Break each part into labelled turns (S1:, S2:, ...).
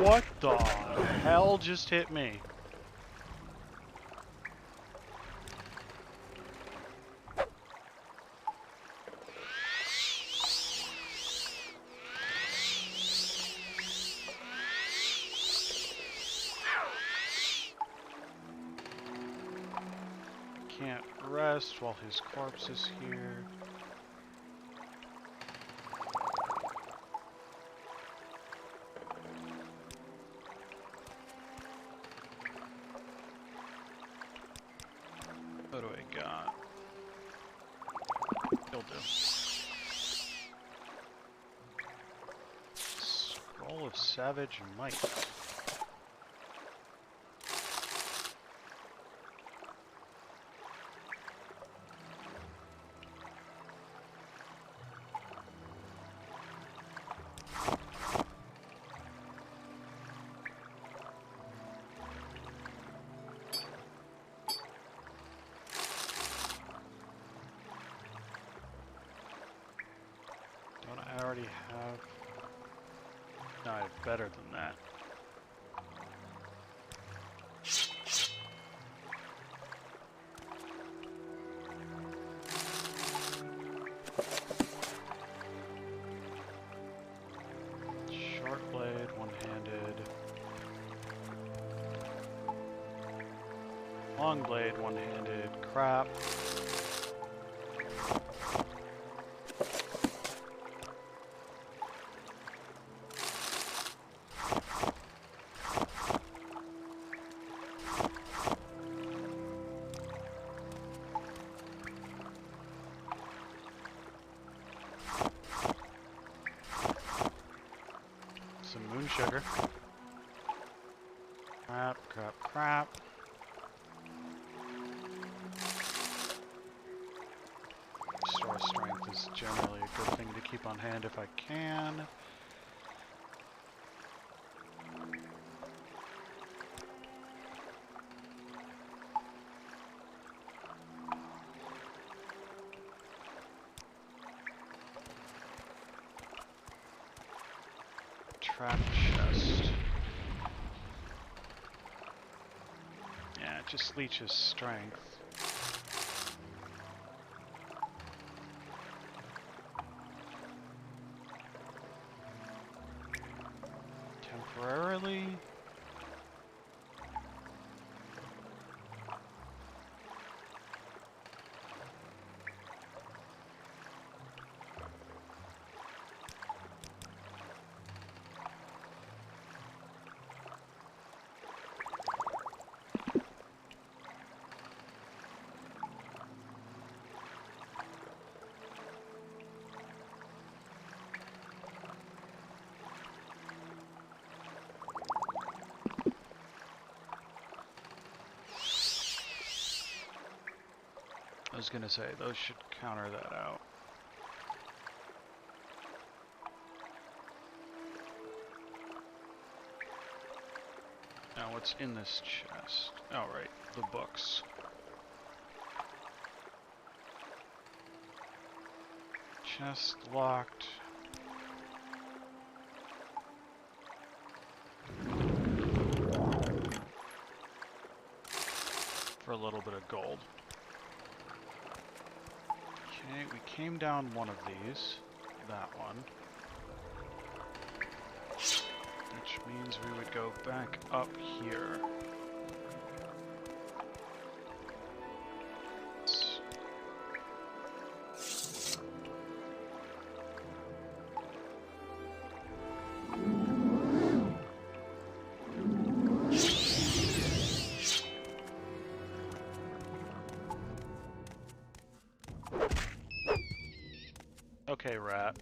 S1: What the hell just hit me? Can't rest while his corpse is here. What do I got? He'll do. Scroll of Savage Might. Don't I already have... No, I have better than that. Short blade, one-handed. Long blade, one-handed. Crap. Some moon sugar. Crap, crap, crap. Restore strength is generally a good thing to keep on hand if I can. Trap chest. Yeah, it just leeches strength. Temporarily. I was gonna say, those should counter that out. Now what's in this chest? Oh right, the books. Chest locked. For a little bit of gold. Okay, we came down one of these, that one. Which means we would go back up here. Okay, rat.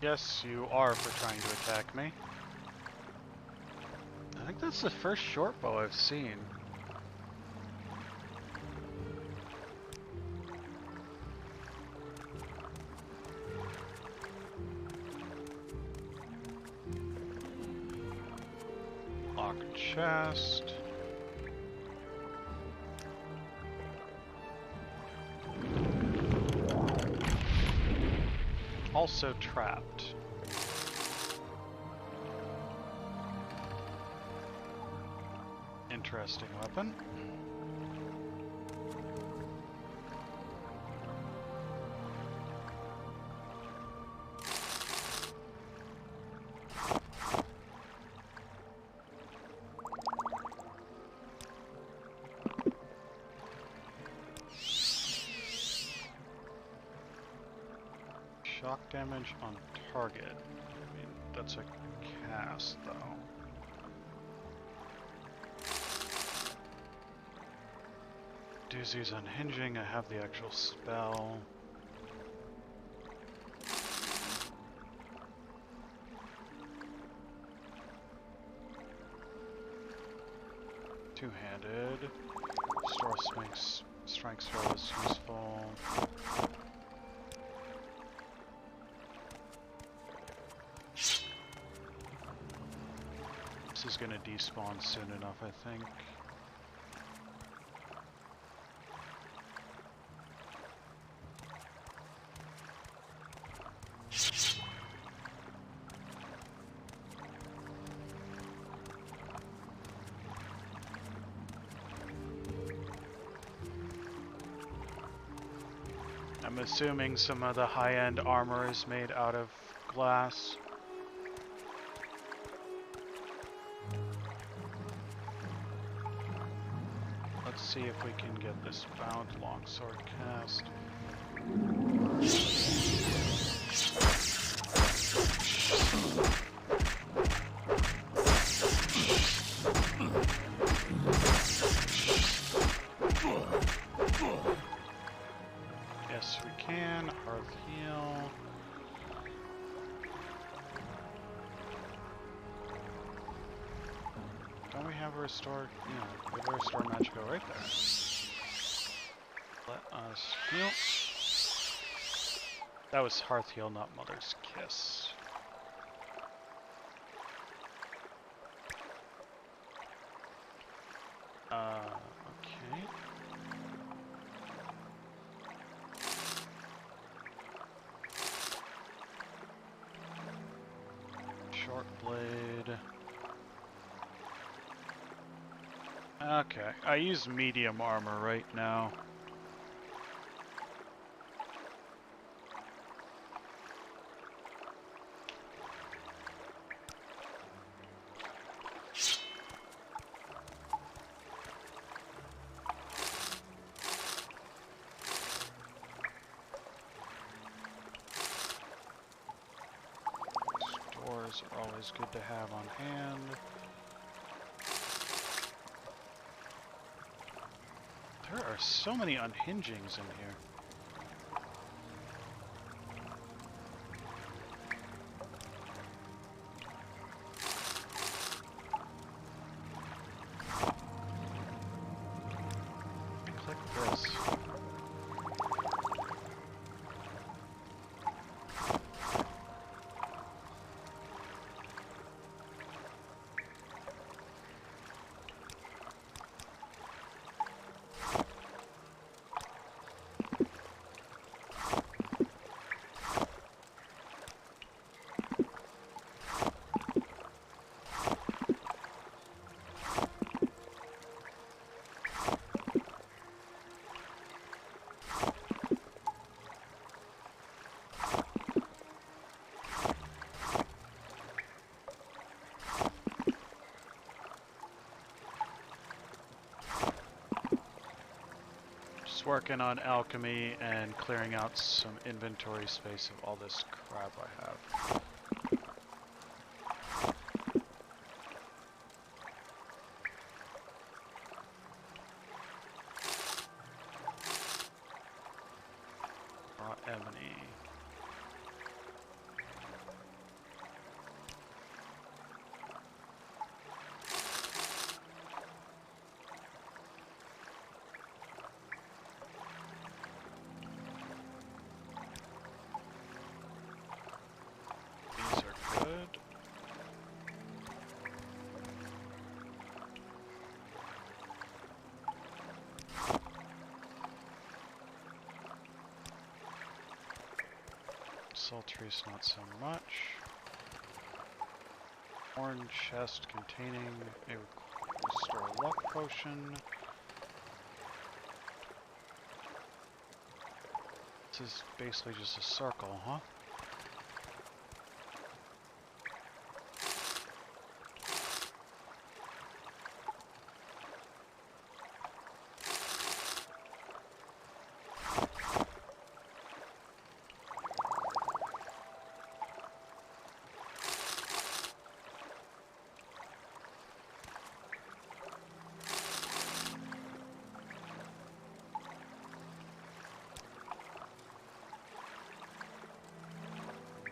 S1: Yes, you are for trying to attack me. I think that's the first short bow I've seen. Mark chest. Also trapped. Interesting weapon. Shock damage on target. I mean, that's a cast, though. Doozy's unhinging. I have the actual spell. Two-handed. Store strength spell is useful. This is gonna despawn soon enough, I think. I'm assuming some of the high-end armor is made out of glass. Let's see if we can get this bound longsword cast. Yes, we can. Hearth heal. Don't we have a restore? Yeah, we have a restore magical right there. Let us heal. That was Hearth heal, not Mother's Kiss. Okay. Short blade. Okay, I use medium armor right now. Stores are always good to have on hand. There are so many unhingings in here. Click this. Working on alchemy and clearing out some inventory space of all this crap I have. Raw ebony. Sultry's not so much. Horn chest containing a restore luck potion. This is basically just a circle, huh?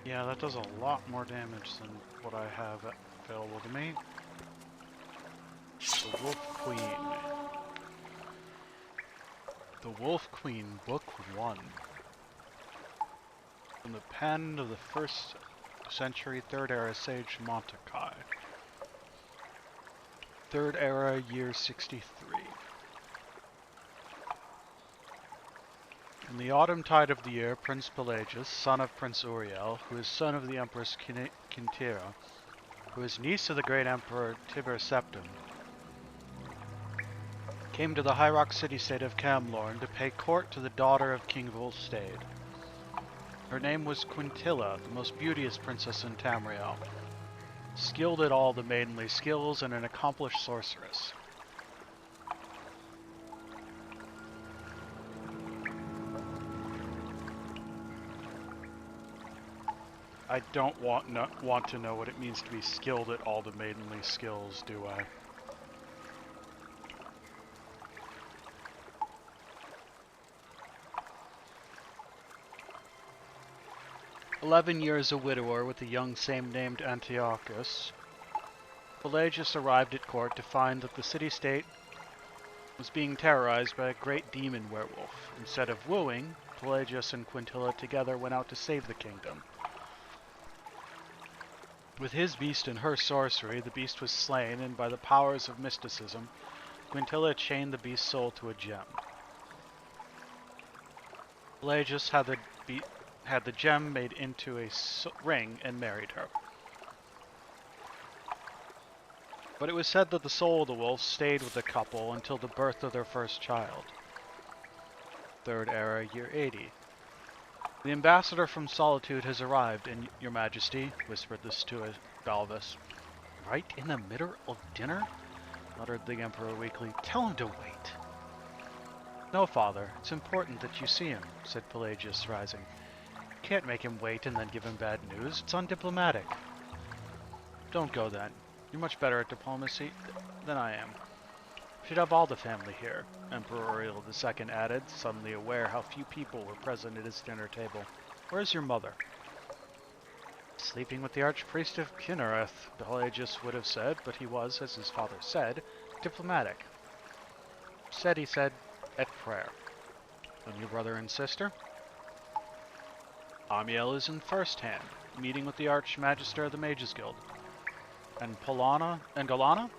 S1: Yeah, that does a lot more damage than what I have available to me. The Wolf Queen. The Wolf Queen, Book 1. From the pen of the 1st century 3rd era sage Montakai. 3rd era, year 63. In the autumn tide of the year, Prince Pelagius, son of Prince Uriel, who is son of the Empress Quintera, who is niece of the great Emperor Tiber Septim, came to the high rock city-state of Camlorn to pay court to the daughter of King Volstade. Her name was Quintilla, the most beauteous princess in Tamriel, skilled at all the maidenly skills and an accomplished sorceress. I don't want to know what it means to be skilled at all the maidenly skills, do I? "11 years a widower with a young same named Antiochus, Pelagius arrived at court to find that the city-state was being terrorized by a great demon werewolf. Instead of wooing, Pelagius and Quintilla together went out to save the kingdom. With his beast and her sorcery, the beast was slain, and by the powers of mysticism, Quintilla chained the beast's soul to a gem. Pelagius had the gem made into a ring and married her. But it was said that the soul of the wolf stayed with the couple until the birth of their first child. 3rd era, year 80. The ambassador from Solitude has arrived, and your majesty, whispered this to Balbus. Right in the middle of dinner? Muttered the emperor weakly. Tell him to wait. No, father, it's important that you see him, said Pelagius, rising. You can't make him wait and then give him bad news. It's undiplomatic. Don't go then. You're much better at diplomacy than I am. We should have all the family here, Emperor Uriel II added, suddenly aware how few people were present at his dinner table. Where's your mother? Sleeping with the archpriest of Kinnereth, Pelagius would have said, but he was, as his father said, diplomatic. Said, he said, at prayer. And your brother and sister? Amiel is in first hand, meeting with the Archmagister of the Mages Guild. And Galana?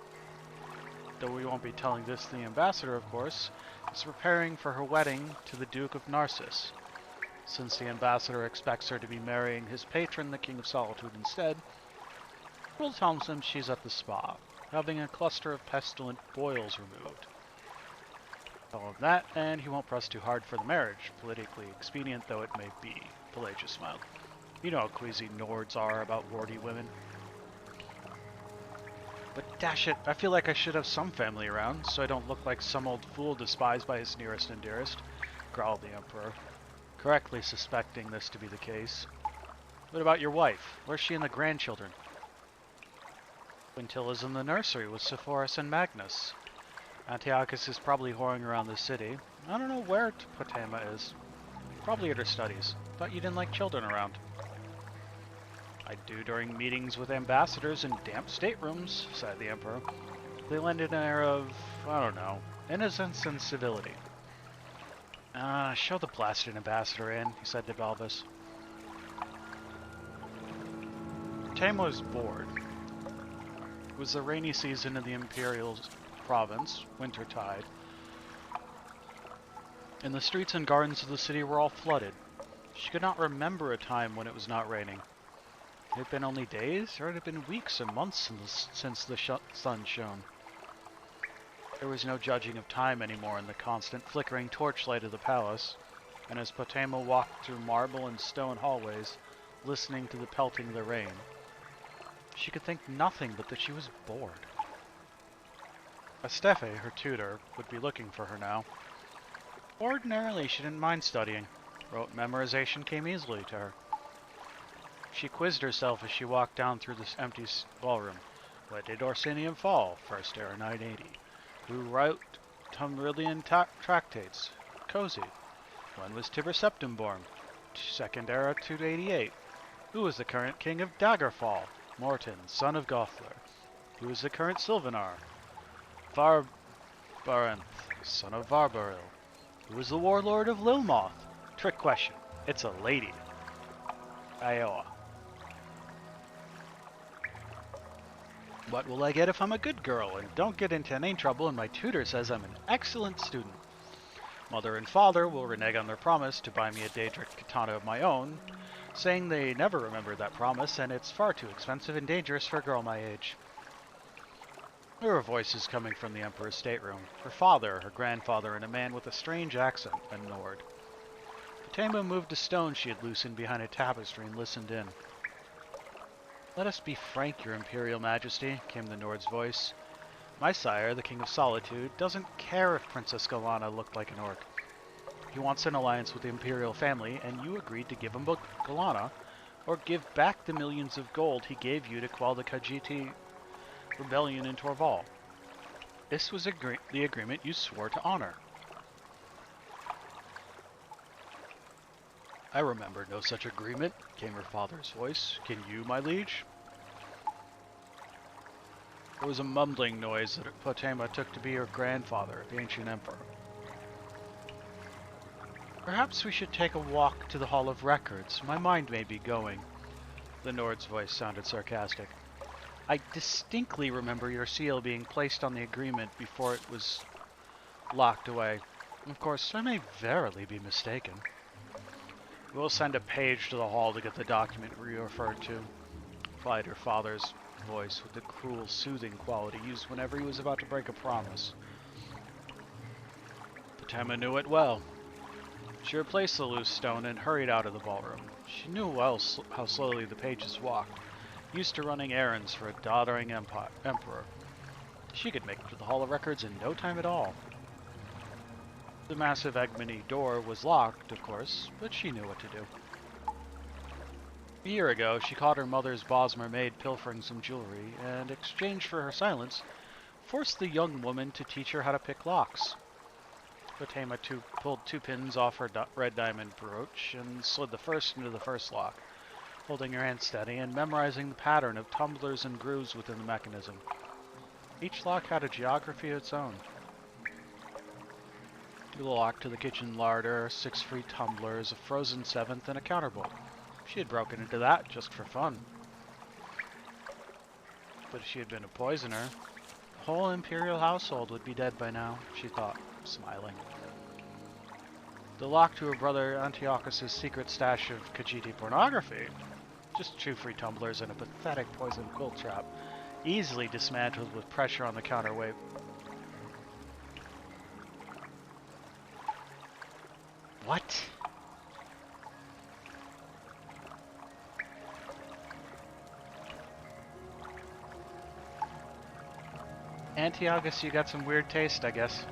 S1: Though we won't be telling this to the ambassador, of course, is preparing for her wedding to the Duke of Narcissus. Since the ambassador expects her to be marrying his patron, the King of Solitude, instead, Will tells him she's at the spa, having a cluster of pestilent boils removed. All of that, and he won't press too hard for the marriage, politically expedient though it may be. Pelagius smiled. You know how queasy Nords are about warty women. But dash it, I feel like I should have some family around, so I don't look like some old fool despised by his nearest and dearest, growled the Emperor, correctly suspecting this to be the case. What about your wife? Where's she and the grandchildren? Quintilla's in the nursery with Sepphoris and Magnus. Antiochus is probably whoring around the city. I don't know where Potema is. Probably at her studies. Thought you didn't like children around. I do during meetings with ambassadors in damp staterooms, sighed the Emperor. They lend an air of, I don't know, innocence and civility. Show the blasted ambassador in, he said to Balbus. Potema was bored. It was the rainy season in the Imperial province, wintertide, and the streets and gardens of the city were all flooded. She could not remember a time when it was not raining. Had it been only days, or had it been weeks and months since the sun shone? There was no judging of time anymore in the constant flickering torchlight of the palace, and as Potema walked through marble and stone hallways, listening to the pelting of the rain, she could think nothing but that she was bored. Estefe, her tutor, would be looking for her now. Ordinarily, she didn't mind studying. Rote memorization came easily to her. She quizzed herself as she walked down through this empty ballroom. When did Orsinium fall? First era 980. Who wrote Tumrillian tractates? Khajiit. When was Tiber Septim born? Second era 288. Who is the current king of Daggerfall? Morton, son of Gothler. Who is the current Sylvanar? Varbaranth, son of Varbaril. Who is the warlord of Lilmoth? Trick question. It's a lady. Iowa. What will I get if I'm a good girl and don't get into any trouble and my tutor says I'm an excellent student? Mother and father will renege on their promise to buy me a Daedric katana of my own, saying they never remembered that promise and it's far too expensive and dangerous for a girl my age. There were voices coming from the Emperor's stateroom. Her father, her grandfather, and a man with a strange accent, a Nord. Potema moved a stone she had loosened behind a tapestry and listened in. Let us be frank, your Imperial Majesty, came the Nord's voice. My sire, the King of Solitude, doesn't care if Princess Galana looked like an orc. He wants an alliance with the Imperial family, and you agreed to give him Galana, or give back the millions of gold he gave you to quell the Khajiit rebellion in Torval. This was the agreement you swore to honor. I remember no such agreement, came her father's voice. Can you, my liege? There was a mumbling noise that Potema took to be her grandfather, the ancient emperor. Perhaps we should take a walk to the Hall of Records. My mind may be going. The Nord's voice sounded sarcastic. I distinctly remember your seal being placed on the agreement before it was locked away. Of course, I may verily be mistaken. We'll send a page to the hall to get the document we referred to, replied her father's voice with the cruel, soothing quality used whenever he was about to break a promise. Potema knew it well. She replaced the loose stone and hurried out of the ballroom. She knew well how slowly the pages walked, used to running errands for a doddering emperor. She could make it to the Hall of Records in no time at all. The massive Egmony door was locked, of course, but she knew what to do. A year ago, she caught her mother's Bosmer maid pilfering some jewelry, and, in exchange for her silence, forced the young woman to teach her how to pick locks. Potema pulled 2 pins off her red diamond brooch and slid the first into the first lock, holding her hand steady and memorizing the pattern of tumblers and grooves within the mechanism. Each lock had a geography of its own. The lock to the kitchen larder, 6 free tumblers, a frozen 7th, and a counterbolt. She had broken into that just for fun. But if she had been a poisoner, the whole imperial household would be dead by now, she thought, smiling. The lock to her brother Antiochus' secret stash of Khajiit pornography, just 2 free tumblers and a pathetic poison quilt trap, easily dismantled with pressure on the counterweight. What? Antiochus, you got some weird taste, I guess.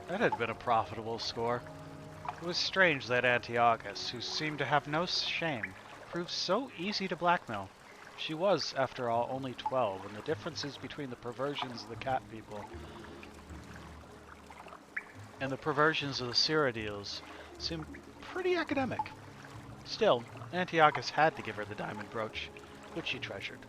S1: That had been a profitable score. It was strange that Antiochus, who seemed to have no shame, proved so easy to blackmail. She was, after all, only 12, and the differences between the perversions of the cat people and the perversions of the Cyrodiils seemed pretty academic. Still, Antiochus had to give her the diamond brooch, which she treasured.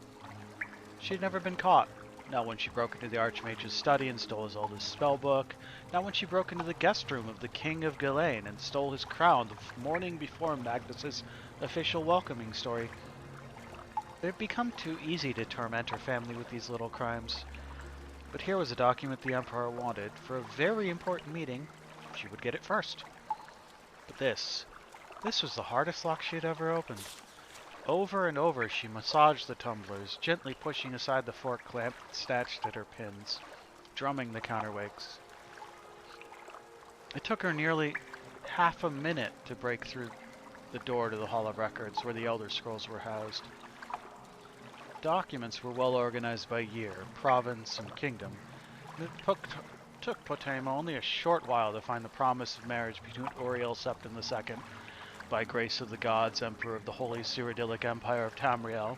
S1: She had never been caught, not when she broke into the Archmage's study and stole his oldest spellbook, not when she broke into the guest room of the King of Ghislaine and stole his crown the morning before Magnus's official welcoming story. It had become too easy to torment her family with these little crimes. But here was a document the Emperor wanted for a very important meeting. She would get it first. But this was the hardest lock she had ever opened. Over and over she massaged the tumblers, gently pushing aside the fork clamp attached at her pins, drumming the counterweights. It took her nearly half a minute to break through the door to the Hall of Records, where the Elder Scrolls were housed. Documents were well organized by year, province, and kingdom. It took Potema only a short while to find the promise of marriage between Uriel Septim II, by grace of the gods, Emperor of the Holy Cyrodiilic Empire of Tamriel,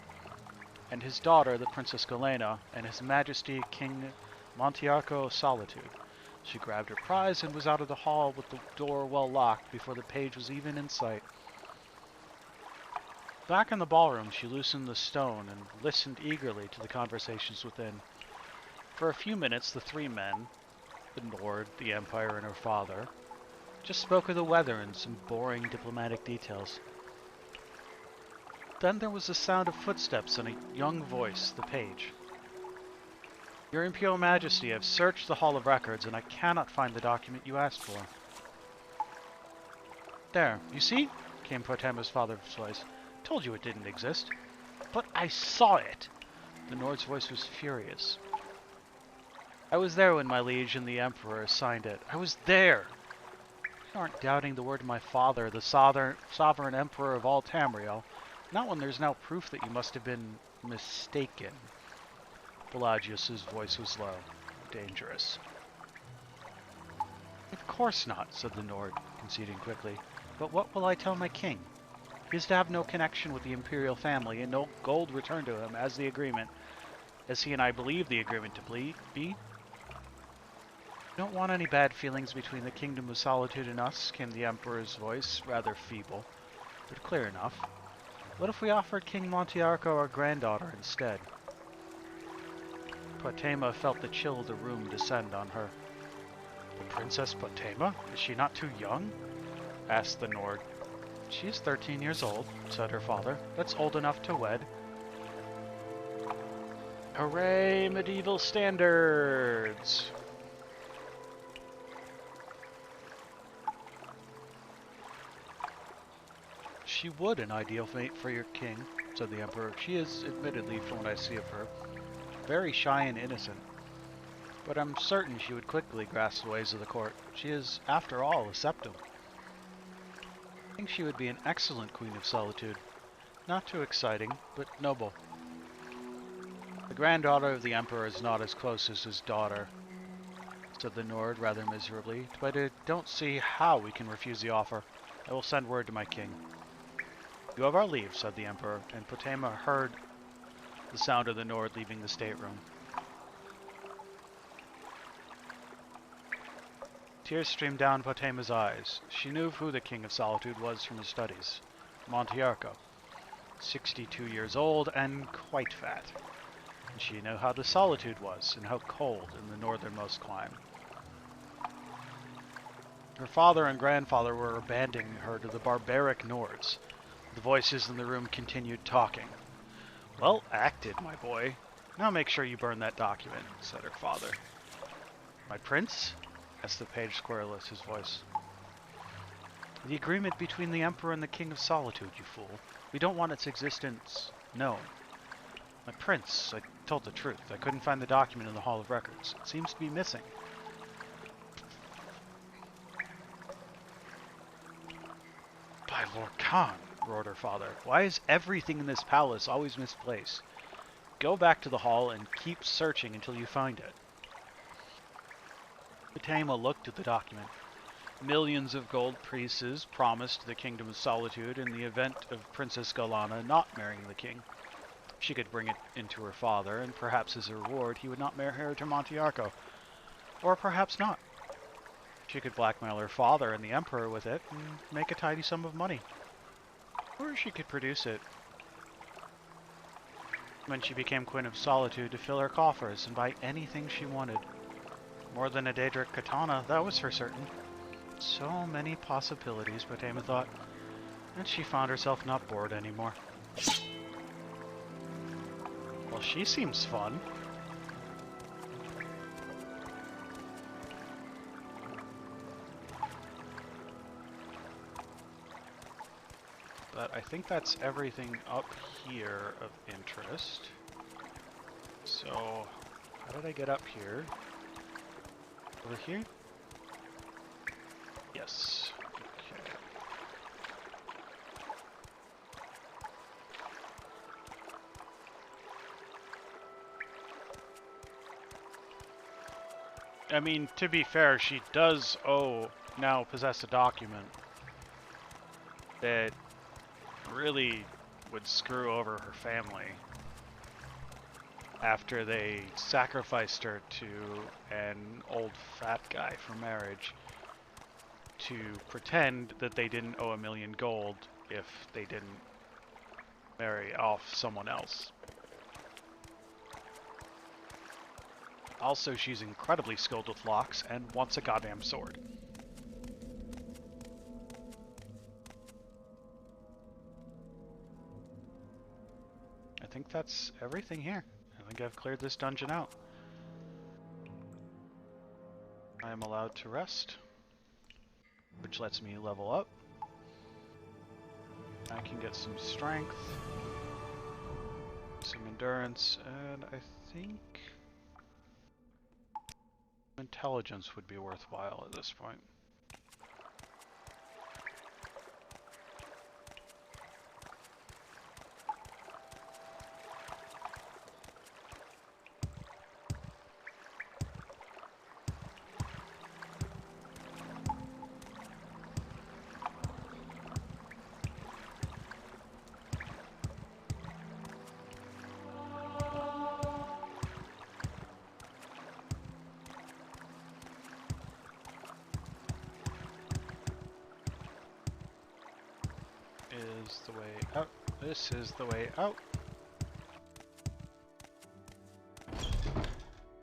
S1: and his daughter, the Princess Galena, and His Majesty King Montiarco of Solitude. She grabbed her prize and was out of the hall with the door well locked before the page was even in sight. Back in the ballroom, she loosened the stone and listened eagerly to the conversations within. For a few minutes, the three men, the Nord, the Empire, and her father, just spoke of the weather and some boring diplomatic details. Then there was the sound of footsteps and a young voice, the page. Your Imperial Majesty, I've searched the Hall of Records and I cannot find the document you asked for. There, you see? Came Potema's father's voice. Told you it didn't exist. But I saw it! The Nord's voice was furious. I was there when my liege and the Emperor signed it. I was there! You aren't doubting the word of my father, the sovereign Emperor of all Tamriel. Not when there's now proof that you must have been mistaken. Pelagius's voice was low. Dangerous. Of course not, said the Nord, conceding quickly. But what will I tell my king? He is to have no connection with the imperial family, and no gold returned to him as the agreement, as he and I believe the agreement to be. Don't want any bad feelings between the Kingdom of Solitude and us, came the Emperor's voice, rather feeble, but clear enough. What if we offered King Montiarco our granddaughter instead? Potema felt the chill of the room descend on her. The Princess Potema? Is she not too young? Asked the Nord. She is 13 years old, said her father. That's old enough to wed. Hooray, medieval standards! She would an ideal mate for your king, said the Emperor. She is, admittedly, from what I see of her, very shy and innocent. But I'm certain she would quickly grasp the ways of the court. She is, after all, a Septim. I think she would be an excellent Queen of Solitude. Not too exciting, but noble. The granddaughter of the Emperor is not as close as his daughter, said the Nord rather miserably, but I don't see how we can refuse the offer. I will send word to my king. You have our leave, said the Emperor, and Potema heard the sound of the Nord leaving the stateroom. Tears streamed down Potema's eyes. She knew who the King of Solitude was from his studies. Montiarco. 62 years old and quite fat. And she knew how the Solitude was and how cold in the northernmost clime. Her father and grandfather were abandoning her to the barbaric Nords. The voices in the room continued talking. Well acted, my boy. Now make sure you burn that document, said her father. My prince? Asked the page querulous, his voice. The agreement between the Emperor and the King of Solitude, you fool. We don't want its existence known. My prince, I told the truth. I couldn't find the document in the Hall of Records. It seems to be missing. By Lord Khan, roared her father. Why is everything in this palace always misplaced? Go back to the hall and keep searching until you find it. Potema looked at the document. Millions of gold pieces promised the Kingdom of Solitude in the event of Princess Galana not marrying the king. She could bring it into her father, and perhaps as a reward he would not marry her to Montiarco. Or perhaps not. She could blackmail her father and the Emperor with it, and make a tidy sum of money. Or she could produce it when she became Queen of Solitude to fill her coffers and buy anything she wanted. More than a Daedric katana, that was for certain. So many possibilities, Potema thought, and she found herself not bored anymore. Well, she seems fun. But I think that's everything up here of interest. So, how did I get up here? Over here? Yes. Okay. I mean, to be fair, she does now possess a document that really would screw over her family after they sacrificed her to an old fat guy for marriage to pretend that they didn't owe $1 million gold if they didn't marry off someone else. Also, she's incredibly skilled with locks and wants a goddamn sword. I think that's everything here. I think I've cleared this dungeon out. I am allowed to rest, which lets me level up. I can get some strength, some endurance, and I think intelligence would be worthwhile at this point. Is the way out. This is the way out.